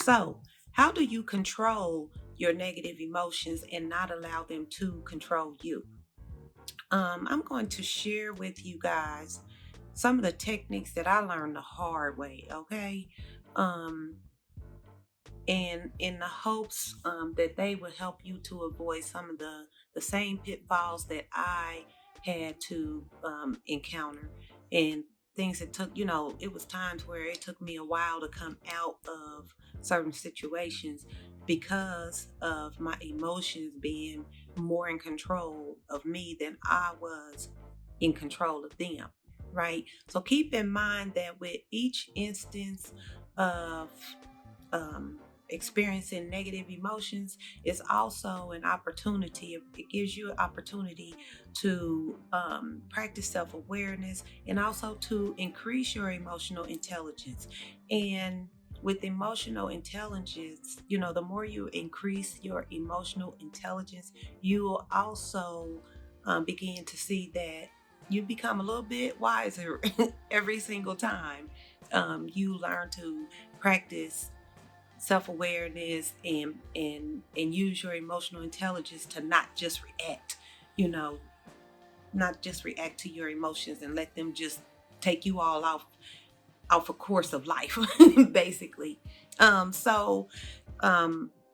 So, how do you control your negative emotions and not allow them to control you? I'm going to share with you guys some of the techniques that I learned the hard way, okay? Um, and in the hopes that they will help you to avoid some of the same pitfalls that I had to encounter, and things that took, it was times where it took me a while to come out of certain situations because of my emotions being more in control of me than I was in control of them, right? So keep in mind that with each instance of um, experiencing negative emotions is also an opportunity. It gives you an opportunity to practice self-awareness and also to increase your emotional intelligence. And with emotional intelligence, the more you increase your emotional intelligence, you will also begin to see that you become a little bit wiser every single time you learn to practice self-awareness and use your emotional intelligence to not just react, you know not just react to your emotions and let them just take you all off a course of life basically. So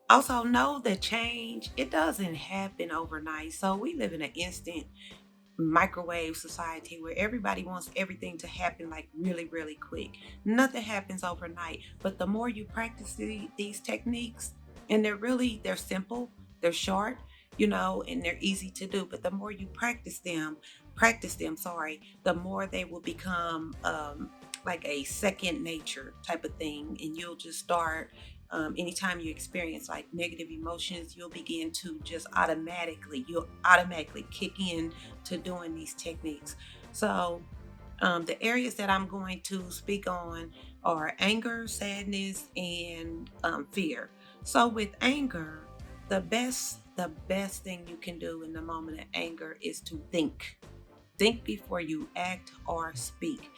also know that change, it doesn't happen overnight. So we live in an instant microwave society where everybody wants everything to happen like really, really quick. Nothing happens overnight, but the more you practice these techniques, and they're simple, they're short, and they're easy to do. But the more you practice them, sorry, the more they will become like a second nature type of thing, and you'll just start. Anytime you experience like negative emotions, you'll automatically kick in to doing these techniques. So, the areas that I'm going to speak on are anger, sadness, and fear. So, with anger, the best thing you can do in the moment of anger is to think. Think before you act or speak.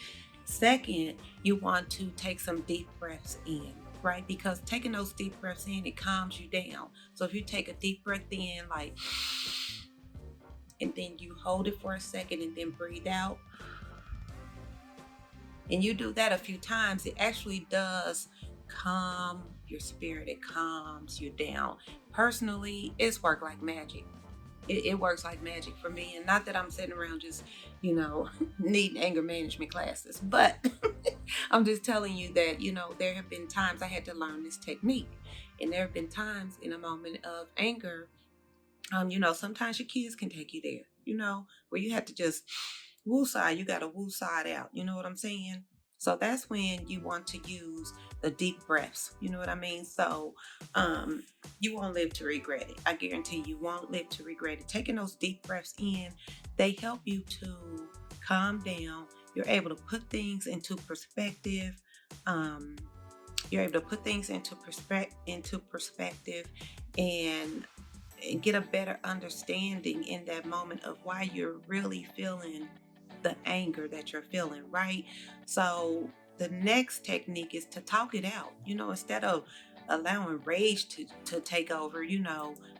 Second, you want to take some deep breaths in, right? Because taking those deep breaths in, it calms you down. So if you take a deep breath in, like, and then you hold it for a second and then breathe out, and you do that a few times, it actually does calm your spirit. It calms you down. Personally, it's worked like magic. It works like magic for me. And not that I'm sitting around just, needing anger management classes, but I'm just telling you that, there have been times I had to learn this technique. And there have been times in a moment of anger, sometimes your kids can take you there, where you have to just woosah, you got to woosah it out. You know what I'm saying? So that's when you want to use the deep breaths. You know what I mean? So you won't live to regret it. I guarantee you won't live to regret it. Taking those deep breaths in, they help you to calm down. You're able to put things into perspective. Um, you're able to put things into perspective, and get a better understanding in that moment of why you're really feeling the anger that you're feeling, right? So the next technique is to talk it out, instead of allowing rage to take over,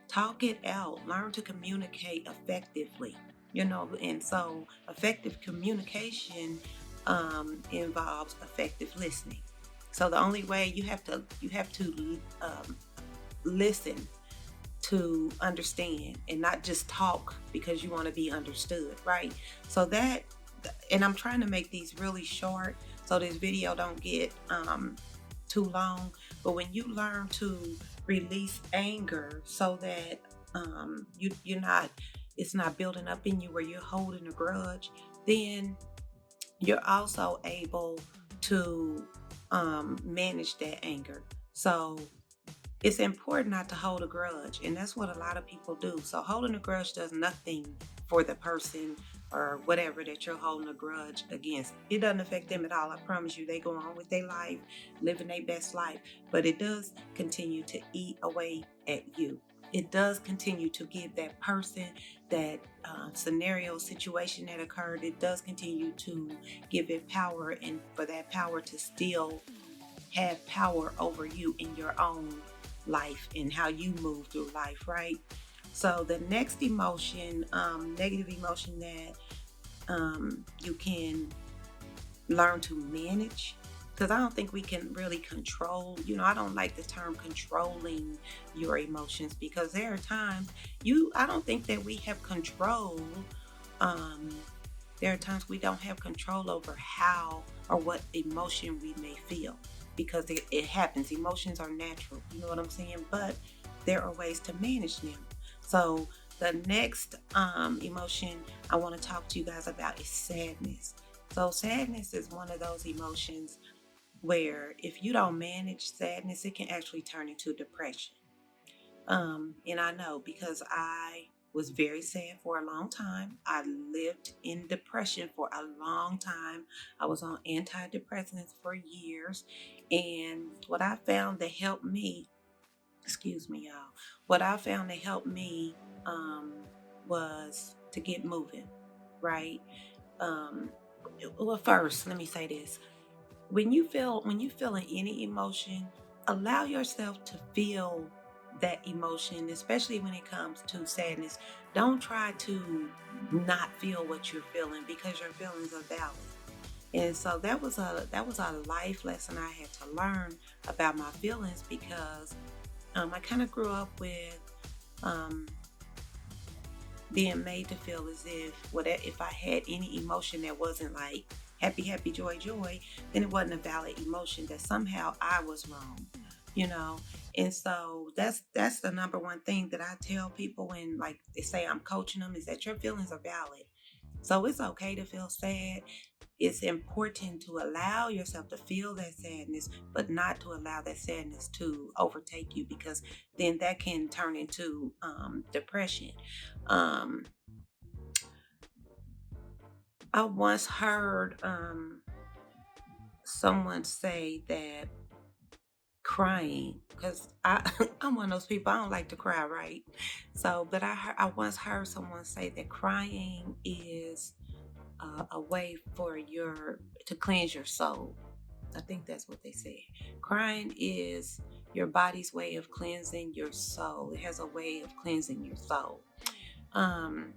talk it out, learn to communicate effectively, and so effective communication involves effective listening. So the only way you have to listen to understand and not just talk because you want to be understood, right? So that, and I'm trying to make these really short so this video don't get too long. But when you learn to release anger so that you're not, it's not building up in you where you're holding a grudge, then you're also able to manage that anger. So it's important not to hold a grudge, and that's what a lot of people do. So holding a grudge does nothing for the person or whatever that you're holding a grudge against. It doesn't affect them at all. I promise you, they go on with their life, living their best life, but it does continue to eat away at you. It does continue to give that person, that scenario, situation that occurred, it does continue to give it power, and for that power to still have power over you in your own life and how you move through life, right? So the next emotion, negative emotion that you can learn to manage, because I don't think we can really control, I don't like the term controlling your emotions, because there are times I don't think that we have control. um there are times we don't have control over how or what emotion we may feel, because it happens. Emotions are natural, you know what I'm saying? But there are ways to manage them. So the next emotion I want to talk to you guys about is sadness. So sadness is one of those emotions where if you don't manage sadness, it can actually turn into depression. And I know, because I was very sad for a long time. I lived in depression for a long time. I was on antidepressants for years. And what I found that helped me, excuse me, y'all, what I found that helped me um, was to get moving, right? Um, well, first, let me say this. When you feeling any emotion, allow yourself to feel that emotion, especially when it comes to sadness. Don't try to not feel what you're feeling, because your feelings are valid. And so that was a life lesson I had to learn about my feelings, because I kind of grew up with um, being made to feel as if I had any emotion that wasn't like happy, happy, joy, joy, then it wasn't a valid emotion, that somehow I was wrong, you know. And so that's the number one thing that I tell people when, like, they say I'm coaching them, is that your feelings are valid. So it's okay to feel sad. It's important to allow yourself to feel that sadness, but not to allow that sadness to overtake you, because then that can turn into depression. Um, I once heard someone say that crying, because I'm one of those people, I don't like to cry, right? So, but I once heard someone say that crying is a way for to cleanse your soul. I think that's what they said. Crying is your body's way of cleansing your soul. It has a way of cleansing your soul. Um,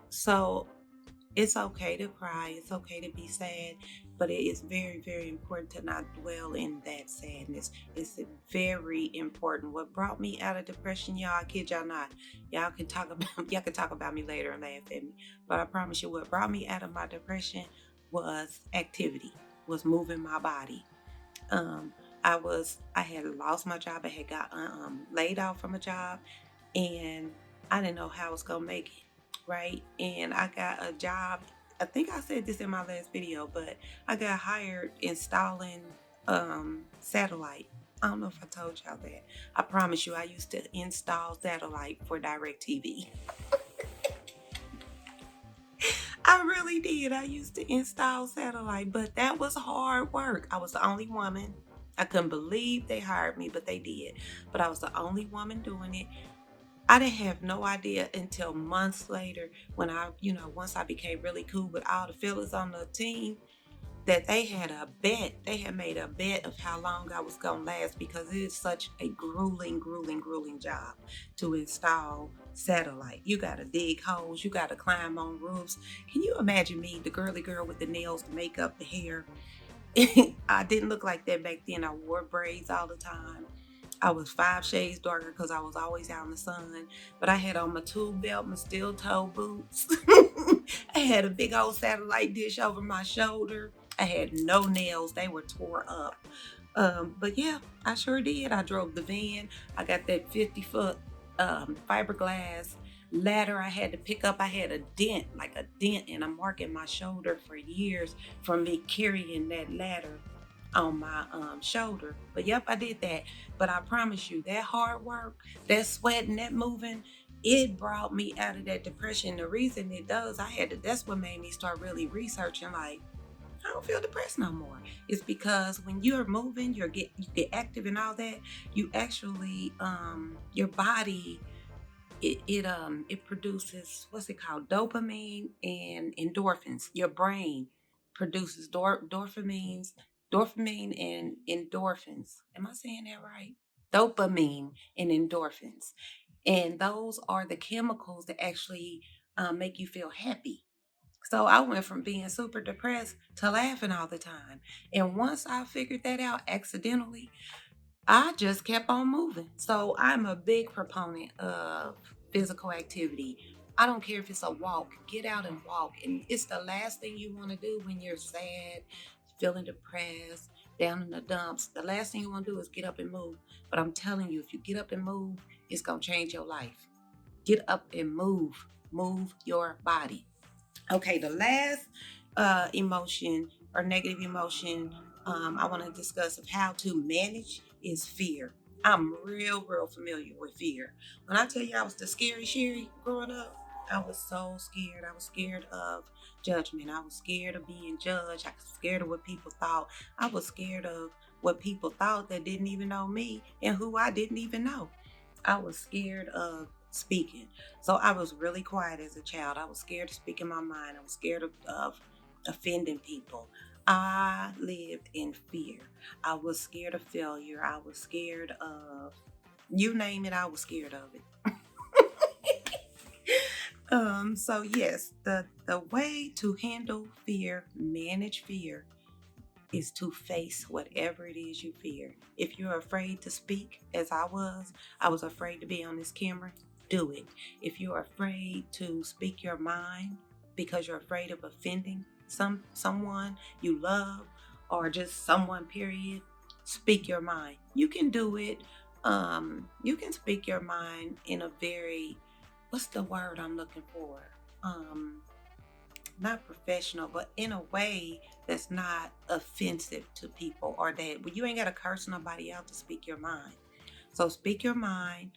so it's okay to cry. It's okay to be sad, but it is very, very important to not dwell in that sadness. It's very important. What brought me out of depression, y'all, I kid y'all not. Y'all can talk about me later and laugh at me. But I promise you, what brought me out of my depression was activity, was moving my body. Um, I had lost my job. I had got laid off from a job, and I didn't know how I was gonna make it, right? And I got a job. I think I said this in my last video, but I got hired installing satellite. I don't know if I told y'all that. I promise you, I used to install satellite for DirecTV. I really did. I used to install satellite, but that was hard work. I was the only woman. I couldn't believe they hired me, but they did. But I was the only woman doing it. I didn't have no idea until months later, when once I became really cool with all the fellas on the team, that they had a bet. They had made a bet of how long I was going to last, because it is such a grueling, grueling, grueling job to install satellite. You got to dig holes, you got to climb on roofs. Can you imagine me, the girly girl with the nails, the makeup, the hair? I didn't look like that back then. I wore braids all the time. I was 5 shades darker because I was always out in the sun. But I had on my tool belt, my steel toe boots. I had a big old satellite dish over my shoulder. I had no nails, they were tore up. But yeah, I sure did. I drove the van. I got that 50-foot fiberglass ladder I had to pick up. I had a dent, like a dent and a mark in my shoulder for years from me carrying that ladder on my shoulder. But yep, I did that. But I promise you, that hard work, that sweating, that moving, it brought me out of that depression. The reason it does, that's what made me start really researching, like, I don't feel depressed no more. It's because when you're moving, you get active and all that, you actually your body, it produces, what's it called, dopamine and endorphins. Your brain produces dopamines Dopamine and endorphins. Am I saying that right? Dopamine and endorphins. And those are the chemicals that actually make you feel happy. So I went from being super depressed to laughing all the time. And once I figured that out accidentally, I just kept on moving. So I'm a big proponent of physical activity. I don't care if it's a walk, get out and walk. And it's the last thing you want to do when you're sad, feeling depressed, down in the dumps. The last thing you want to do is get up and move. But I'm telling you, if you get up and move, it's going to change your life. Get up and move. Move your body. Okay, the last emotion or negative emotion I want to discuss of how to manage is fear. I'm real familiar with fear. When I tell you I was the scary Sherry growing up, I was so scared. I was scared of judgment. I was scared of being judged. I was scared of what people thought. I was scared of what people thought that didn't even know me and who I didn't even know. I was scared of speaking. So I was really quiet as a child. I was scared to speak in my mind. I was scared of offending people. I lived in fear. I was scared of failure. I was scared of you name it, I was scared of it. So yes, the way to handle fear, manage fear, is to face whatever it is you fear. If you're afraid to speak, as I was afraid to be on this camera, do it. If you're afraid to speak your mind because you're afraid of offending someone you love or just someone period, speak your mind. You can do it. You can speak your mind in a very, what's the word I'm looking for? Um, Not professional, but in a way that's not offensive to people or that well, you ain't got to curse nobody out to speak your mind. So speak your mind.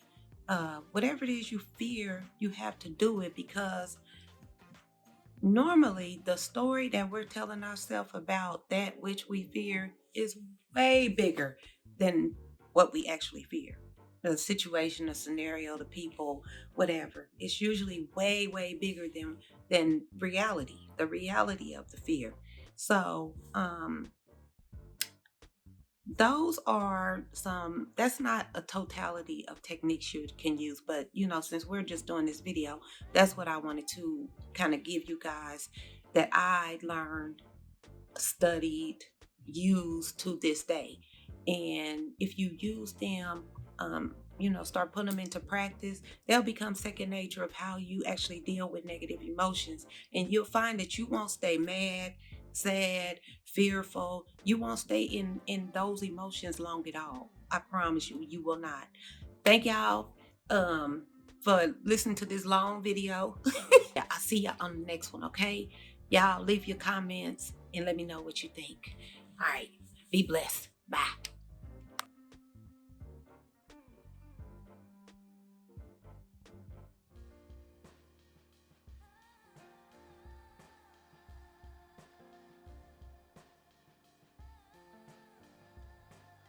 Whatever it is you fear, you have to do it because normally the story that we're telling ourselves about that which we fear is way bigger than what we actually fear. The situation, the scenario, the people, whatever. It's usually way bigger than reality, the reality of the fear. So those are some, that's not a totality of techniques you can use, but since we're just doing this video, that's what I wanted to kind of give you guys that I learned, studied, used to this day. And if you use them, start putting them into practice, they'll become second nature of how you actually deal with negative emotions. And you'll find that you won't stay mad, sad, fearful. You won't stay in those emotions long at all. I promise you, you will not. Thank y'all for listening to this long video. I'll see y'all on the next one, okay? Y'all leave your comments and let me know what you think. All right. Be blessed. Bye.